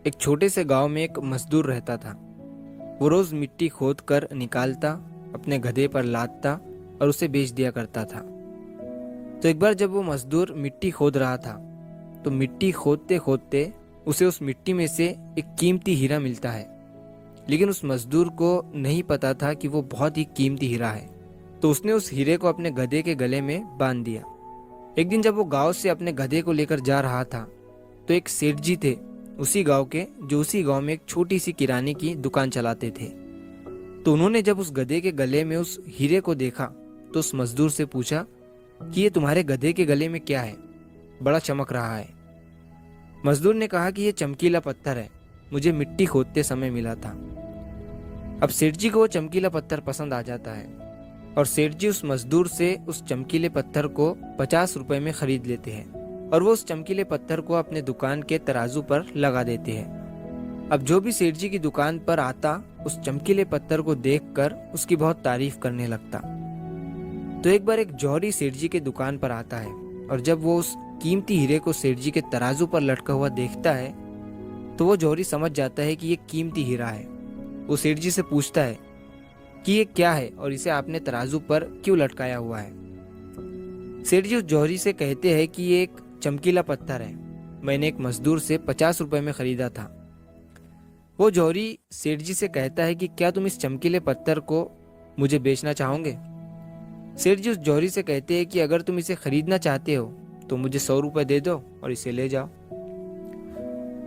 एक छोटे से गांव में एक मजदूर रहता था। वो रोज मिट्टी खोद कर निकालता, अपने गधे पर लादता और उसे बेच दिया करता था। तो एक बार जब वो मजदूर मिट्टी खोद रहा था, तो मिट्टी खोदते खोदते उसे उस मिट्टी में से एक कीमती हीरा मिलता है। लेकिन उस मजदूर को नहीं पता था कि वो बहुत ही कीमती हीरा है। तो उसने उस हीरे को अपने गधे के गले में बांध दिया। एक दिन जब वो गांव से अपने गधे को लेकर जा रहा था, तो एक सेठ जी थे उसी गांव के, जो उसी गांव में एक छोटी सी किराने की दुकान चलाते थे। तो उन्होंने जब उस गधे के गले में उस हीरे को देखा, तो उस मजदूर से पूछा कि ये तुम्हारे गधे के गले में क्या है, बड़ा चमक रहा है। मजदूर ने कहा कि ये चमकीला पत्थर है, मुझे मिट्टी खोदते समय मिला था। अब सेठ जी को वो चमकीला पत्थर पसंद आ जाता है और सेठ जी उस मजदूर से उस चमकीले पत्थर को 50 रुपए में खरीद लेते हैं और वो उस चमकीले पत्थर को अपने दुकान के तराजू पर लगा देते हैं। अब जो भी सेठ जी की दुकान पर आता, उस चमकीले पत्थर को देखकर उसकी बहुत तारीफ करने लगता। तो एक बार एक जौहरी सेठ जी के दुकान पर आता है और जब वो उस कीमती हीरे को सेठ जी के तराजू पर लटका हुआ देखता है, तो वो जौहरी समझ जाता है कि ये कीमती हीरा है। वो सेठ जी से पूछता है कि ये क्या है और इसे आपने तराजू पर क्यों लटकाया हुआ है। सेठ जी उस जौहरी से कहते हैं कि ये एक चमकीला पत्थर है, मैंने एक मजदूर से 50 रुपए में खरीदा था। वो जौहरी सेठ जी से कहता है कि क्या तुम इस चमकीले पत्थर को मुझे बेचना चाहोगे। सेठ जी उस जौहरी से कहते हैं कि अगर तुम इसे खरीदना चाहते हो तो मुझे 100 रुपए दे दो और इसे ले जाओ।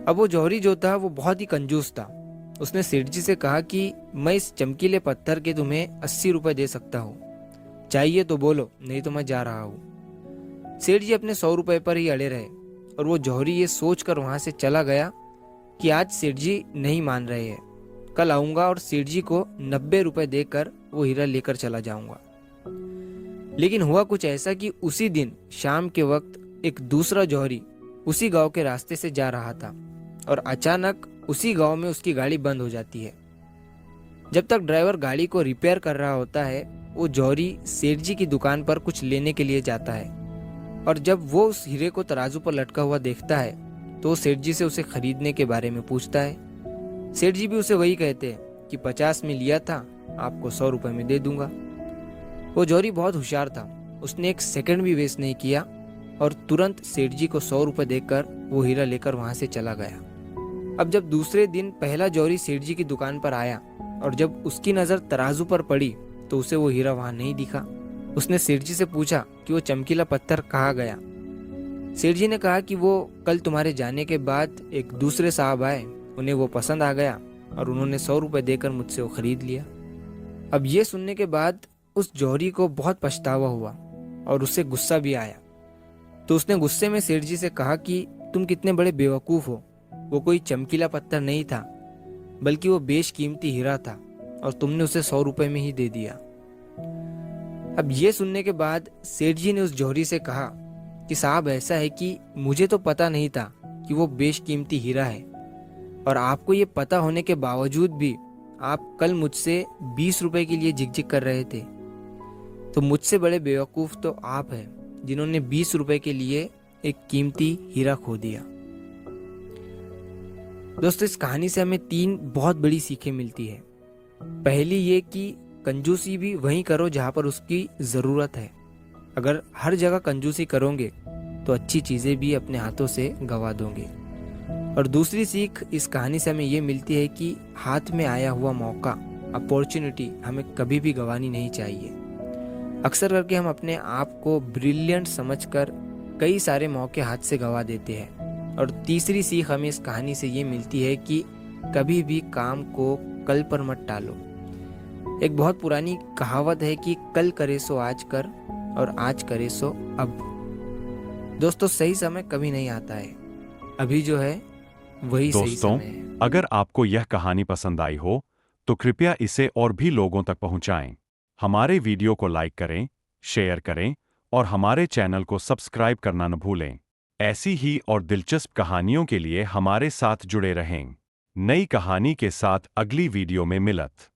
अब वो जौहरी जो था वो बहुत ही कंजूस था। उसने सेठ जी से कहा कि मैं इस चमकीले पत्थर के तुम्हें 80 रुपए दे सकता हूँ, चाहिए तो बोलो, नहीं तो मैं जा रहा हूँ। सेठ जी अपने 100 रुपए पर ही अड़े रहे और वो जौहरी ये सोचकर वहां से चला गया कि आज सेठ जी नहीं मान रहे हैं, कल आऊंगा और सेठ जी को 90 रुपए देकर वो हीरा लेकर चला जाऊंगा। लेकिन हुआ कुछ ऐसा कि उसी दिन शाम के वक्त एक दूसरा जौहरी उसी गांव के रास्ते से जा रहा था और अचानक उसी गांव में उसकी गाड़ी बंद हो जाती है। जब तक ड्राइवर गाड़ी को रिपेयर कर रहा होता है, वो जौहरी सेठ जी की दुकान पर कुछ लेने के लिए जाता है और जब वो उस हीरे को तराजू पर लटका हुआ देखता है, तो सेठ जी से उसे खरीदने के बारे में पूछता है। सेठ जी भी उसे वही कहते हैं कि 50 में लिया था, आपको 100 रुपए में दे दूंगा। वो जौहरी बहुत होशियार था, उसने एक सेकंड भी वेस्ट नहीं किया और तुरंत सेठ जी को 100 रुपए देकर वो हीरा लेकर वहां से चला गया। अब जब दूसरे दिन पहला जौहरी सेठ जी की दुकान पर आया और जब उसकी नजर तराजू पर पड़ी, तो उसे वो हीरा वहां नहीं दिखा। उसने सेठ जी से पूछा कि वो चमकीला पत्थर कहाँ गया। सेठ जी ने कहा कि वो कल तुम्हारे जाने के बाद एक दूसरे साहब आए, उन्हें वो पसंद आ गया और उन्होंने 100 रुपए देकर मुझसे वो खरीद लिया। अब ये सुनने के बाद उस जौहरी को बहुत पछतावा हुआ और उससे गुस्सा भी आया। तो उसने गुस्से में सेठ जी से कहा कि तुम कितने बड़े बेवकूफ हो, वो कोई चमकीला पत्थर नहीं था, बल्कि वो बेशकीमती हीरा था और तुमने उसे 100 रुपए में ही दे दिया। अब ये सुनने के बाद सेठ जी ने उस जौहरी से कहा कि साहब, ऐसा है कि मुझे तो पता नहीं था कि वो बेशकीमती हीरा है और आपको ये पता होने के बावजूद भी आप कल मुझसे 20 रुपए के लिए झिकझिक कर रहे थे। तो मुझसे बड़े बेवकूफ तो आप हैं जिन्होंने 20 रुपए के लिए एक कीमती हीरा खो दिया। दोस्तों, इस कहानी से हमें 3 बहुत बड़ी सीखें मिलती है। पहली ये कि कंजूसी भी वहीं करो जहां पर उसकी जरूरत है। अगर हर जगह कंजूसी करोगे तो अच्छी चीजें भी अपने हाथों से गंवा दोगे। और दूसरी सीख इस कहानी से हमें ये मिलती है कि हाथ में आया हुआ मौका, अपॉर्चुनिटी हमें कभी भी गंवानी नहीं चाहिए। अक्सर करके हम अपने आप को ब्रिलियंट समझकर कई सारे मौके हाथ से गंवा देते हैं। और तीसरी सीख हमें इस कहानी से ये मिलती है कि कभी भी काम को कल पर मत टालो। एक बहुत पुरानी कहावत है कि कल करे सो आज कर और आज करे सो अब। दोस्तों, सही समय कभी नहीं आता है, अभी जो है वही सही समय है। अगर आपको यह कहानी पसंद आई हो तो कृपया इसे और भी लोगों तक पहुंचाएं। हमारे वीडियो को लाइक करें, शेयर करें और हमारे चैनल को सब्सक्राइब करना न भूलें। ऐसी ही और दिलचस्प कहानियों के लिए हमारे साथ जुड़े रहें। नई कहानी के साथ अगली वीडियो में मिलत।